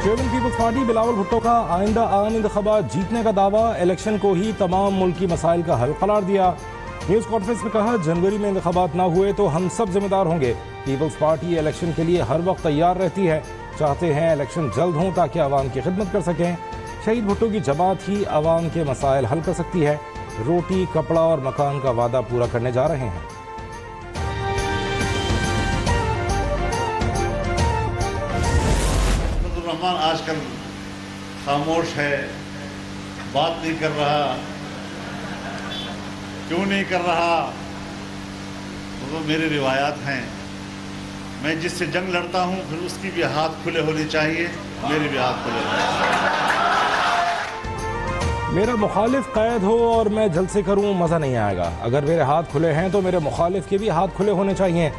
Chairman people's party Bilawal Bhutto का आइंदा आम इंतखाबात जीतने का दावा, इलेक्शन को ही तमाम मुल्की मसाइल का हल करार दिया। न्यूज़ कॉन्फ्रेंस में कहा, जनवरी में इंतखाबात ना हुए तो हम सब जिम्मेदार होंगे। पीपल्स पार्टी इलेक्शन के लिए हर वक्त तैयार रहती है, चाहते हैं इलेक्शन जल्द हों ताकि आवाम की खिदमत कर सकें। शहीद भुट्टो की जमात ही आवाम के मसाइल हल कर सकती है। रोटी, कपड़ा और मकान का वादा पूरा करने जा रहे हैं। रहमान आजकल खामोश है, बात नहीं कर रहा। क्यों नहीं कर रहा? तो मेरी रिवायात हैं। मैं जिससे जंग लड़ता हूं फिर उसकी भी हाथ खुले होने चाहिए, मेरे भी हाथ खुले होने चाहिए। मेरा मुखालिफ कैद हो और मैं जल्द से करूं, मज़ा नहीं आएगा। अगर मेरे हाथ खुले हैं तो मेरे मुखालिफ के भी हाथ खुले होने चाहिए।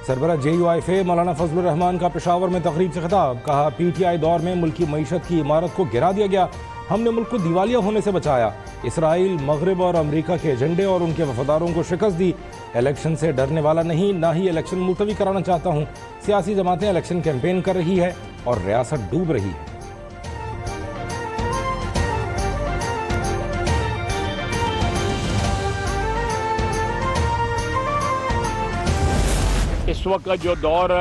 सरबराह JUIFA मौलाना फजलुर रहमान का पेशावर में तकरीब से खिताब। कहा, PTI दौर में मुल्की मईशत की इमारत को गिरा दिया गया, हमने मुल्क को दिवालिया होने से बचाया। इसराइल, मगरब और अमरीका के एजेंडे और उनके वफादारों को शिकस्त दी। इलेक्शन से डरने वाला नहीं, ना ही इलेक्शन मुलतवी कराना चाहता हूँ। सियासी जमातें इलेक्शन कैंपेन कर रही है और रियासत डूब रही है। इस वक्त जो दौर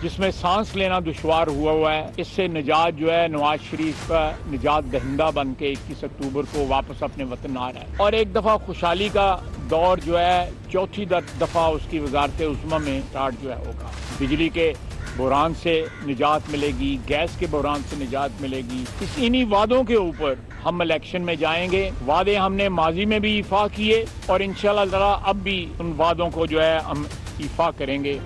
जिसमें सांस लेना दुश्वार हुआ है, इससे निजात जो है नवाज शरीफ का निजात दहिंदा बन के 21 अक्टूबर को वापस अपने वतन आ रहा है। और एक दफ़ा खुशहाली का दौर जो है चौथी दफ़ा उसकी वजारत उस्मा में स्टार्ट जो है होगा। बिजली के बहरान से निजात मिलेगी, गैस के बहरान से निजात मिलेगी। इन्हीं वादों के ऊपर हम इलेक्शन में जाएंगे। वादे हमने माजी में भी इफा किए और इंशाअल्लाह ताला अब भी उन वादों को जो है हम इफा करेंगे।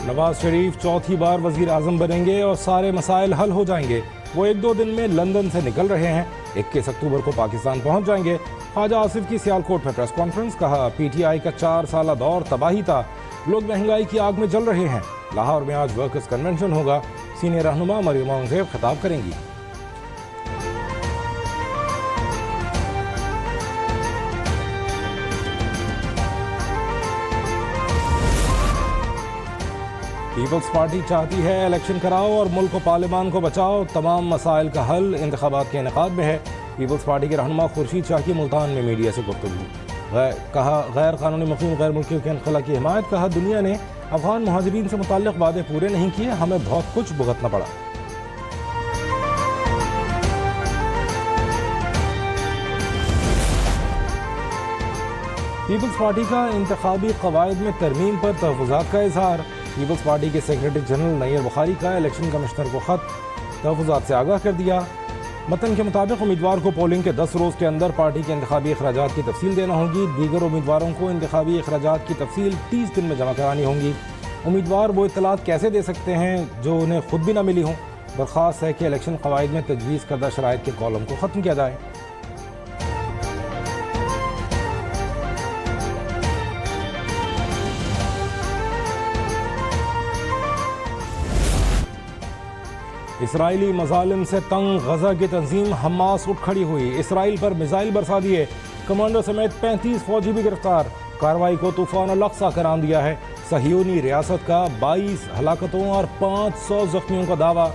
नवाज शरीफ चौथी बार वजीर आजम बनेंगे और सारे मसाइल हल हो जाएंगे। वो 1-2 दिन में लंदन से निकल रहे हैं, 21 अक्टूबर को पाकिस्तान पहुंच जाएंगे। ख्वाजा आसिफ की सियालकोट में प्रेस कॉन्फ्रेंस। कहा, PTI का 4 साल दौर तबाही था, लोग महंगाई की आग में जल रहे हैं। लाहौर में आज वर्कर्स कन्वेंशन होगा, सीनियर रहनुमा मरियम औरंगजेब खिताब करेंगी। पीपल्स पार्टी चाहती है इलेक्शन कराओ और मुल्क को पार्लियामान को बचाओ, तमाम मसाइल का हल इंतखाबात के इनेकाद में है। पीपल्स पार्टी के रहनुमा खुर्शीद शाह की मुल्तान में मीडिया से गुफ्तगू। कहा, गैर कानूनी मुकीम गैर मुल्कियों के इनखला की हिमायत। कहा, दुनिया ने अफगान मुहाजिरीन से मुताल्लिक वादे पूरे नहीं किए, हमें बहुत कुछ भुगतना पड़ा। पीपल्स पार्टी का इंतखाबी कवायद में तरमीम पर तहफ़्फ़ुज़ात का इजहार। पीपल्स पार्टी के सेक्रेटरी जनरल नैयर बुखारी का इलेक्शन कमिश्नर को खत, तहफ़्फ़ुज़ात से आगाह कर दिया। मतन के मुताबिक उम्मीदवार को पोलिंग के 10 रोज़ के अंदर पार्टी के इंतखाबी अखराजात की तफसील देना होगी। दीगर उम्मीदवारों को इंतखाबी अखराजात की तफसील 30 दिन में जमा करानी होंगी। उम्मीदवार वो इत्तलात कैसे दे सकते हैं जो उन्हें खुद भी ना मिली हों। दरख्वास्त है कि इलेक्शन कवायद में तजवीज़ करदा शराइत के कॉलम को ख़त्म किया जाए। इसराइली मजालिम से तंग गजा की तंजीम हमास उठ खड़ी हुई। इसराइल पर मिसाइल बरसा दिए, कमांडर समेत 35 फौजी भी गिरफ्तार। कार्रवाई को तूफान अल-अक्सा करार दिया है। सहियोनी रियासत का 22 हलाकतों और 500 जख्मियों का दावा।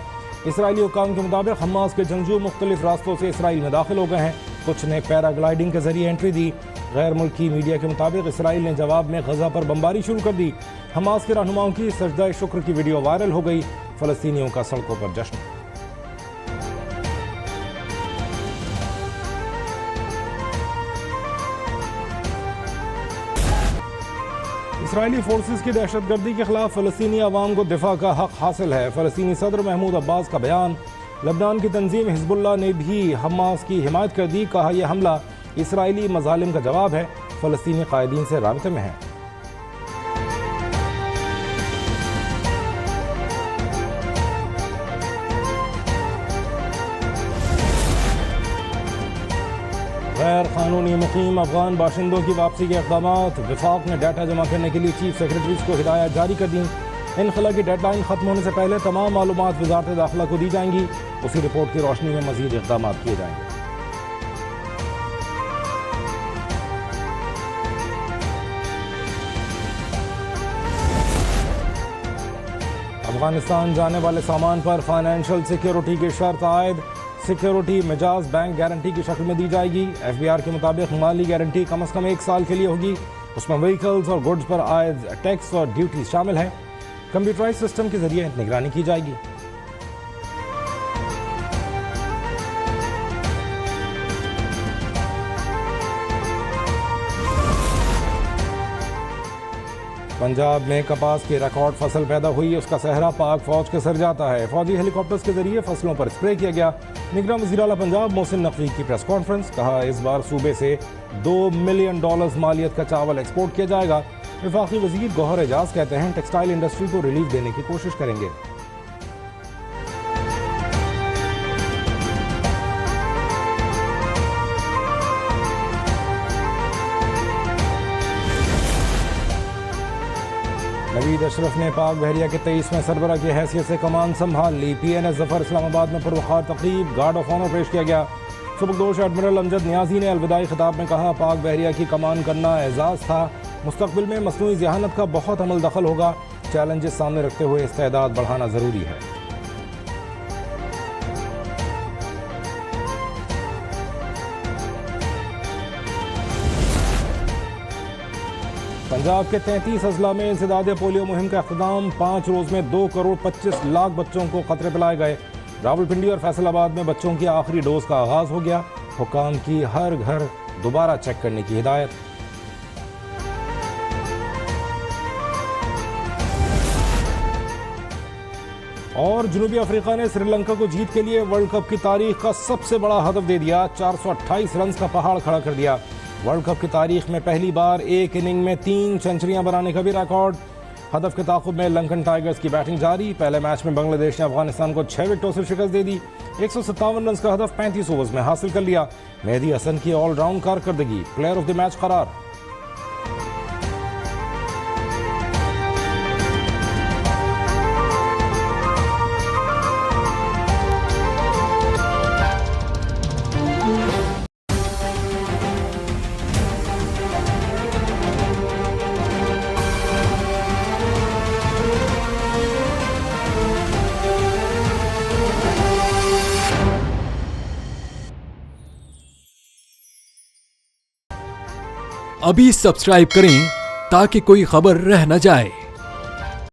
इसराइली हुकाम के मुताबिक हमास के जंगजू मुख्तलिफ रास्तों से इसराइल में दाखिल हो गए हैं, कुछ ने पैराग्लाइडिंग के जरिए एंट्री दी। गैर मुल्की मीडिया के मुताबिक इसराइल ने जवाब में गजा पर बमबारी शुरू कर दी। हमास के रहनुमाओं की सजदा शुक्र की वीडियो वायरल हो गई। फ़लस्तीनियों का सड़कों पर जश्न। इसराइली फोर्सेस की दहशतगर्दी के खिलाफ फ़लस्तीनी अवाम को दिफा का हक हासिल है। फ़लस्तीनी सदर महमूद अब्बास का बयान। लबनान की तंजीम हिज़्बुल्लाह ने भी हमास की हिमायत कर दी। कहा, यह हमला इसराइली मज़ालिम का जवाब है, फ़लस्तीनी कायदीन से राब्ते में है। गैर कानूनी मुकीम अफगान बाशिंदों की वापसी के इक़दाम। वफाक ने डाटा जमा करने के लिए चीफ सेक्रेटरीज को हिदायत जारी कर दी। इनखला की डेडलाइन खत्म होने से पहले तमाम मालूमात वजारत दाखिला को दी जाएंगी। उसी रिपोर्ट की रोशनी में मजीद इक़दाम किए जाएंगे। अफगानिस्तान जाने वाले सामान पर फाइनेंशियल सिक्योरिटी की शर्त आयद। सिक्योरिटी मिजाज बैंक गारंटी की शक्ल में दी जाएगी। एफबीआर के मुताबिक माली गारंटी कम से कम 1 साल के लिए होगी। उसमें व्हीकल्स और गुड्स पर आयद टैक्स और ड्यूटी शामिल है। कंप्यूटराइज सिस्टम के जरिए निगरानी की जाएगी। पंजाब में कपास की रिकॉर्ड फसल पैदा हुई, उसका सहरा पाक फौज के सर जाता है। फौजी हेलीकॉप्टर्स के जरिए फसलों पर स्प्रे किया गया। निगरान वज़ीर आला पंजाब मोहसिन नकवी की प्रेस कॉन्फ्रेंस, कहा इस बार सूबे से $2 मिलियन मालियत का चावल एक्सपोर्ट किया जाएगा। वफाकी वज़ीर गौहर एजाज कहते हैं टेक्सटाइल इंडस्ट्री को रिलीफ देने की कोशिश करेंगे। नवीद अशरफ ने पाक बहरिया के 23वें सरबराह की हैसियत से कमान संभाल ली। PNS जफर इस्लामाबाद में पुरवकार तकरीब, गार्ड ऑफ ऑनर पेश किया गया। सुबकदोश एडमिरल अमजद नियाजी ने अलविदाई खिताब में कहा पाक बहरिया की कमान करना एजाज था। मुस्तकबिल में मसनूई ज़हानत का बहुत अमल दखल होगा। चैलेंजेस सामने रखते हुए इस्तेदाद बढ़ाना ज़रूरी है। पंजाब के 33 अजला में इंसदाद पोलियो मुहिम का अख्ताम। 5 रोज में 2 करोड़ 25 लाख बच्चों को खतरे पिलाए गए। रावलपिंडी और फैसलाबाद में बच्चों की आखिरी डोज का आगाज हो गया। हुकाम की हर घर दोबारा चेक करने की हिदायत। और जनूबी अफ्रीका ने श्रीलंका को जीत के लिए वर्ल्ड कप की तारीख का सबसे बड़ा हदफ दे दिया। 428 रन का पहाड़ खड़ा कर दिया। वर्ल्ड कप की तारीख में पहली बार एक इनिंग में 3 सेंचुरियां बनाने का भी रिकॉर्ड। हदफ के ताक़ुब में लंकन टाइगर्स की बैटिंग जारी। पहले मैच में बांग्लादेश ने अफगानिस्तान को 6 विकेटों से शिकस्त दे दी। 157 रन का हदफ 35 ओवर्स में हासिल कर लिया। मेहदी हसन की ऑलराउंड कारकर्दगी प्लेयर ऑफ द मैच करार। अभी सब्सक्राइब करें ताकि कोई खबर रह न जाए।